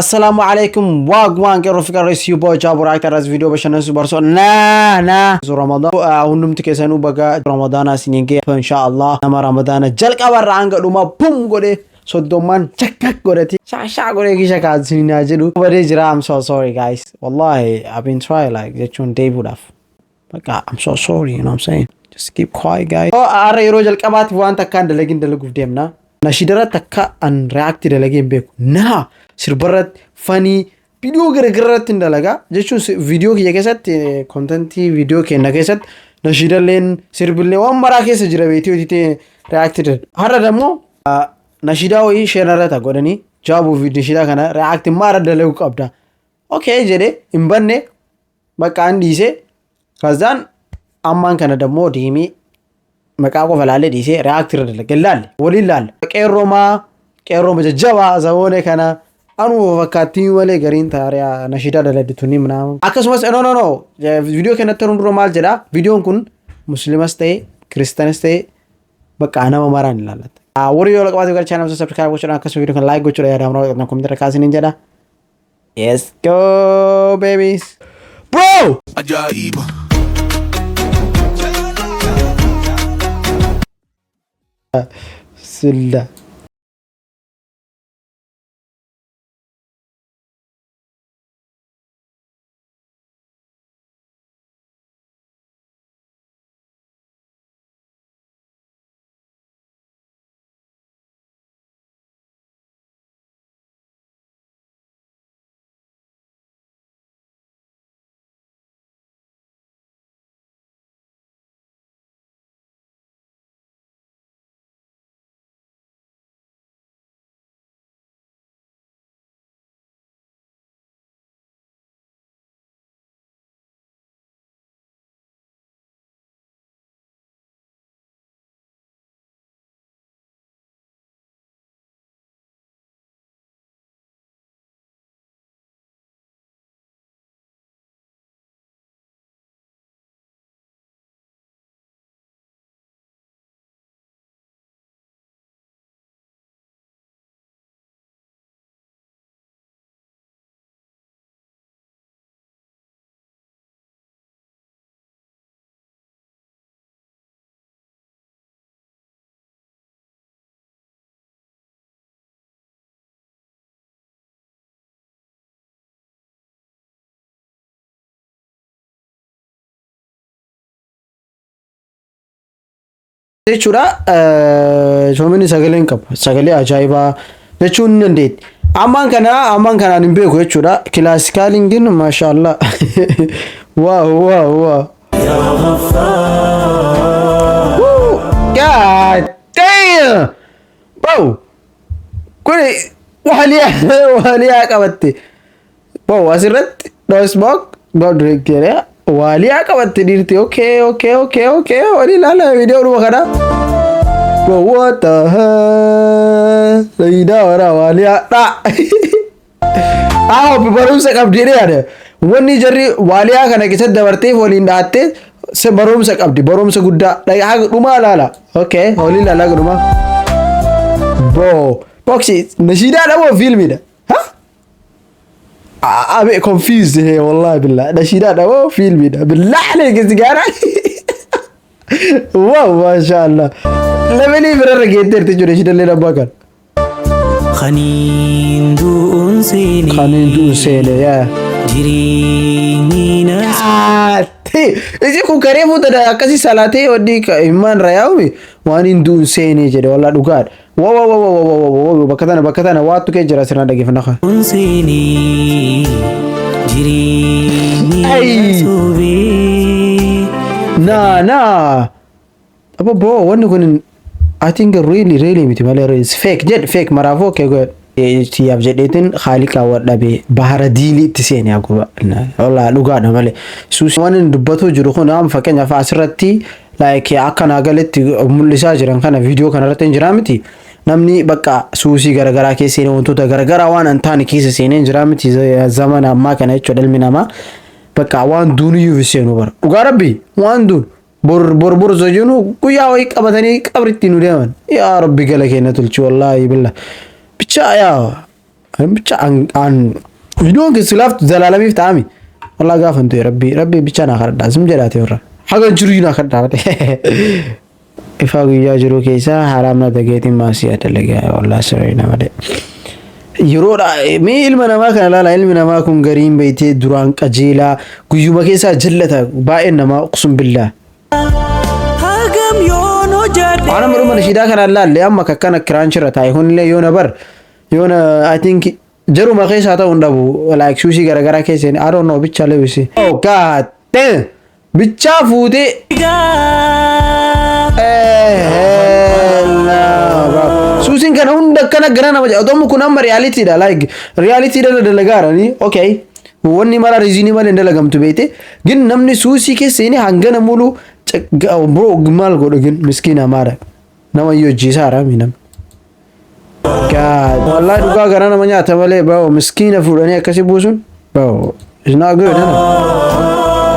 السلام عليكم واغوان كيرو فكر رئيس يوبو جابو رايت راس فيديو بشنو سبارسو نا رمضان هندم تكيسانو بقى رمضان سينينكي ان شاء الله نما رمضان جلق ابر عنق دوما بوم غودي صدومان چكك غودتي شاشا غودي كيشا كازينا جدو بري جرا I'm so sorry guys والله I've been trying like that one day would have like I'm so sorry you know what I'm saying just keep quiet guys ار يرو جلق ابات وان تكان دلگين دلگو ديمنا نشيدرا تكا ان رياكت دلگين بيكو نا sirbarrat fanii video garagaratti indalaga jechuun video kiyya keessatti contentii video kenna keessatti nashidaleen sirbillee waan maraa keessa jira beetii hojii reacted har'a dammoo nashidaa wayii sheenarrata godhanii jaabu video shida kana react maara dalagu qabda okay jedhe hin banne bakka andiise kazaan ammaan kana dammoo diimi maqaa qofa laalee dhiise react irra dalaga laal waliin laal qeerroma jajjaba zawoone kana anu fakkaattii malee gariin taariya nashidaa daladituni mnaam akkasumas no video kanatti hundura maal jedha videoon kun muslimas ta'e kristaanis ta'e bakka nama maraan ilaalata warri yoo laqabaate gara channel subscribe gochuudhaan akkasumas video kan like gochuudhaan yaada amraa comment irra kaasiniin jedha yes go babies bro ajaiba silla jechuudha joomini sagaleen qaba sagalee ajaa'ibaa jechuun dandeet ammaan kanaan hin beeku jechuudha kilaasikaaliin gin maashaallah wow ya ghaffar god damn bro kuni waliyaa qabatte bro asirratti no smoke no drink here waliyaa qabatte dirti okay wali lala video duma kana bro what the hell layda wara waliyaa da barumsa qabdi yaade wonni jarri waliyaa kana keessa dabartee waliin dhaatte se barumsa guddaa haga duma lala okay wali lala duma bro boxi nashida da filmi da I'm confused here والله بالله نشيدة ده هو فيلم ده بالله عليك سجارة واو ما شاء الله لمني برا جيتر تجوا نشيدة لنا بكر خنين دون سيني يا جريني ناس إذا كون كريم وتدا كذي سالته ودي كإيمان رياوي وانين دون سيني جد والله دوكار واو بكتانا واتو كجرا سرنا دقي فناخا دون سيني جريني سوبي نا أبو bro وانا كون I think really متمالي is fake مرافو كيقول تياب جديتن خالق ودابي بحر ديلي تسيني أقول والله لقانا مالي سوسي وانا دبتو جروخو نام فكين فاسرتي like أكنا قالت ملسا جران كان فيديو كان رتين جرامتي namni bakka suusii garagaraa keessa wantoota garagaraa waan antaan keessa seeneen jiraamti zaman ammaa kana jechuudha ilmi namaa bakka waan duuniyyuu seenu bara dhugaa rabbi waan duun bor zojunu guyyaa way qabatanii qabritti nu deeman yaa rabbi gala keenya tulchi wallahi billah bicha yaa ብቻ አን ቪዲዮን ከስላፍት ዘላለሚፍ ታሚ والله غافنت يا ربي ብቻ ና ከረዳ ዝም ጀላት ይወራ ሀገን ጅሩና ከረዳ ኢፋ ጉያ ጅሩ ከይሳ ሐራምና ደገቲ ማሲያ ደለጋ والله ሰሪና ወደ ይሮዳ ሚ ኢልመ ነማ ከናላ ኢልመ ነማ ኩን ገሪም በይቴ ዱራን ቀጂላ ጉዩመ ከይሳ ጀለታ ባኤን ነማ ቁስም ቢላ ሀገም ዮኖ ጀደ አና ምሩ መንሽዳ ከናላ ለያማ ከከነ ክራንች ረታ ይሁን ለ የሆነ በር የሆነ አይ ቲንክ ጀሩ መከይሳ ታው እንደቡ ላይክ ሱሲ ገረገራ ከይሰን አይ ዶንት ኖ ብቻ ለብሲ ኦ ጋድ ብቻ ፉቴ ሱሲን ከነ ሁንደ ከነ ገራና ወጃ ዶም ኩናም ሪያሊቲ ዳ ላይክ ሪያሊቲ ዳ ደለጋራኒ ኦኬ ወኒ ማላ ሪዚኒ ማለ እንደለገምቱ ቤቴ ግን ነምኒ ሱሲ ከሰኒ ሃንገነ ሙሉ ብሮ ግማል ጎዶ ግን ምስኪና ማረ ነማዮ ጂሳራ ሚነም God, wallahi duga garana manya tamale bro miskina fudani akasi busun bro it's not good huh?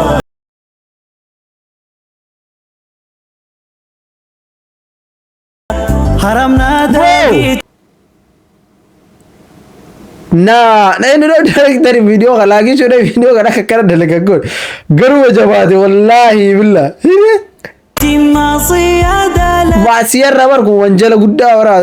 haram na dali na ino director video lagi sudah video kada kakara dalega god garu jabate wallahi billah timasiya dala wasiyar rabar ku wanjala gudda wara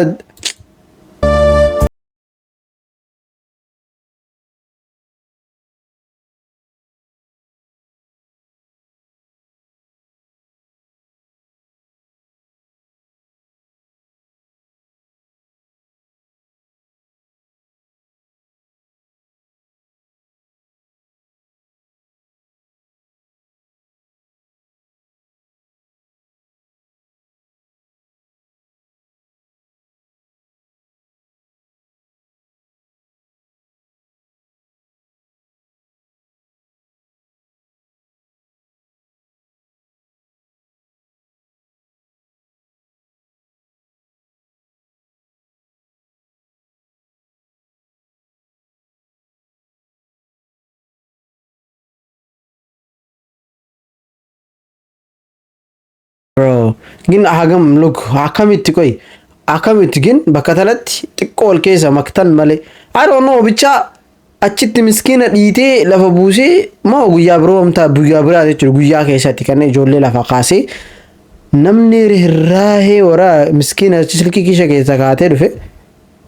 bro gin hagam look akamitti koy akamitti gin bakatalatti tiqqol keessa maktan male I don't know bicha achitti miskina dhiite lafa buusee moo guyyaa biroo amta guyyaa biraa jechuudha guyyaa keessatti kan ijoollee lafa kaasee namni rirraahee wara miskina silkii kisha keessa kaatee dhufe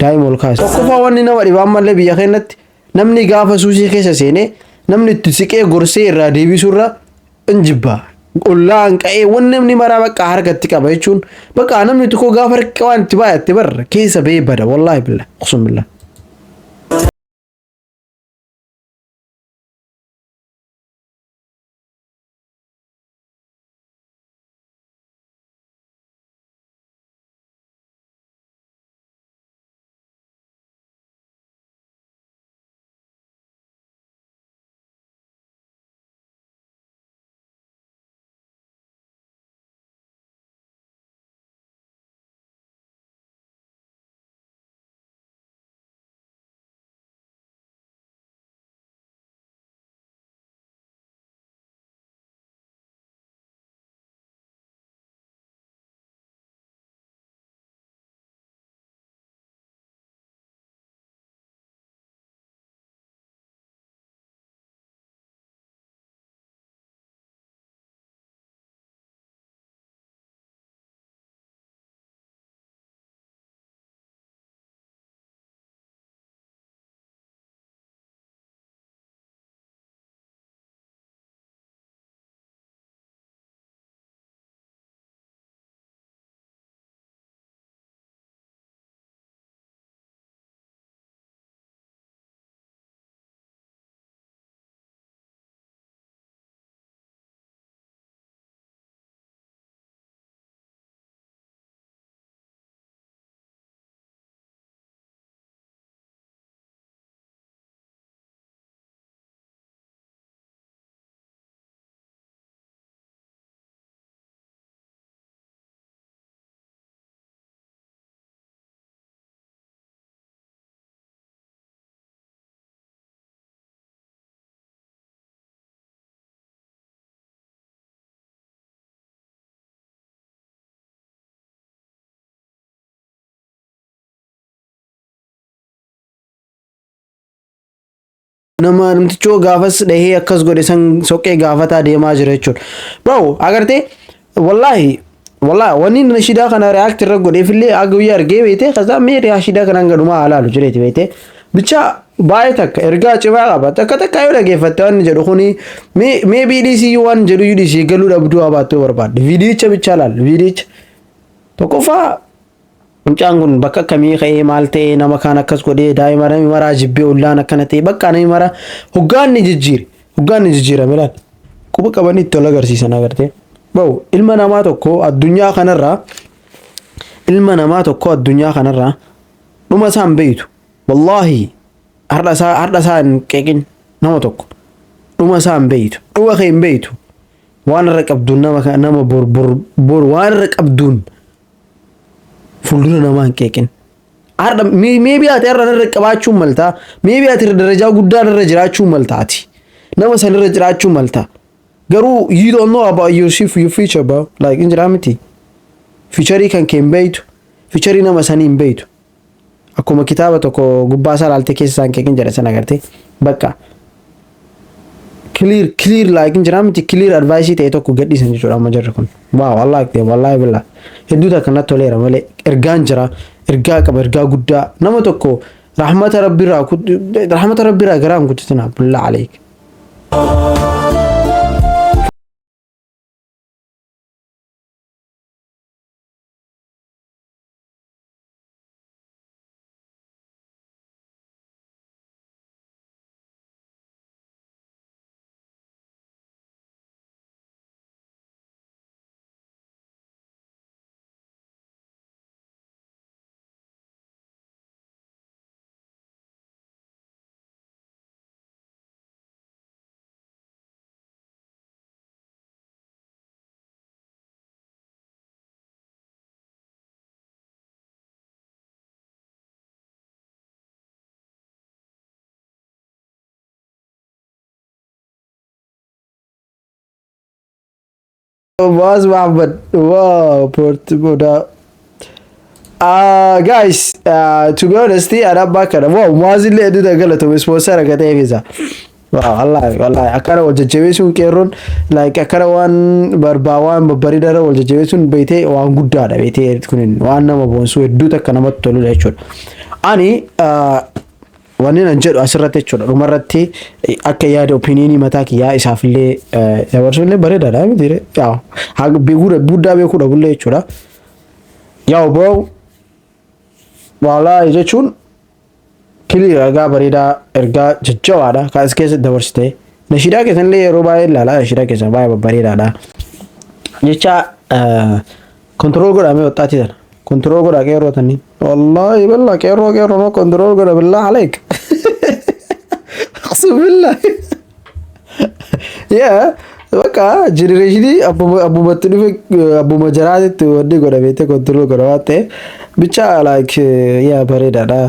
daa'ima ol kaase tokkoffaa wanni nama dhibaan malee biyya keenyatti namni gaafa suusii keessa seenee namni itti siqee gorsee irraa deebisurra injibba ollaan qa'ee wanni namni maraa bakka harkatti qaba jechuun bakka namni tokko gaafa harka waan itti baay'atte barra keessa bee bada wallahi billah qusum billah nama namtichoo gaafas dhahee akkas godhe san soqee gaafataa deemaa jira jechuudha. Bro agartee wallahi wanni nashidaa kana react irra godheefillee aguyyaa argee beekte kaza mee nashidaa kana gaduma alaalu jireeti beekte bicha baay'ee takka ergaa cimaa qaba takka yoo dhageeffatte waan jedhu kuni mee BDC waan jedhu UDC galuu dhabduu abaattuu barbaadde viidiyicha bicha laal viidiyicha tokkoffaa mucaan kun bakka kamii ka'ee maal ta'ee nama kaan akkas godhee daa'ima namni maraa jibbee ollaan akkana ta'e bakka namni mara hoggaan ni jijjiira milaan quba qabanii itti ol agarsiisan agartee bahu ilma namaa tokko addunyaa kanarraa dhuma isaa hin beeytu wallaahi har'a isaa hin qeeqin nama tokko dhuma isaa hin beeytu dhuma kee hin beeytu waan irra qabduun nama bor waan irra qabduun fuuldura namaa hin qeeqin har'a meebii ati har'a irra qabaachuun maltaa meebii ati darajaa guddaa irra jiraachuun maltaati nama san irra jiraachuun maltaa garuu you don't know about your future bro like injira miti future kan keen beeytu future nama sanii hin beeytu akkuma kitaaba tokko gubbaa isaa laaltee keessa isaan qeeqin jedha sana agartee bakka clear like injira miti clear advice ta'e tokko gadhiisan jechuudha amma jarri kun wallahi billah hedduu takka natti toleera malee ergaan jira ergaa qaba ergaa guddaa nama tokko rahmata rabbiraa garaan gudditina billah aleek was Muhammad wow Portugal guys to be honest ana baka da wow mazin le edu da galata we sponsor ga ta visa wow wallahi akara wajjabe sun qeerron like akara wan barbawan babbari dara wajjabe sun beete wan gudda da beete kunin wan nama bonsu edu takka namatti tolu jechuudha ani wanni nan jedhu asirratti jechuudha dhumarratti akka yaada opinion mataa kiyyaa isaafillee dabarsuullee bareedaadha miti yaa haa guddaa beekuudha bullee jechuudha yaa bro wallahi jechuun kiliir ergaa bareedaa ergaa jajjabaadha kan as keessatti dabarsite nashidaa keessanillee yeroo baay'ee ilaalaa nashidaa keessan baay'ee babbareedaadha jecha control godhamee waxxaati sana control godha qeerroo tanni wallahi billah qeerroo ma control godha billah عليك اقسم بالله يا بقى جنريشني ابو مجرات ودي godha beete control godha waate bicha like ya bareedaadha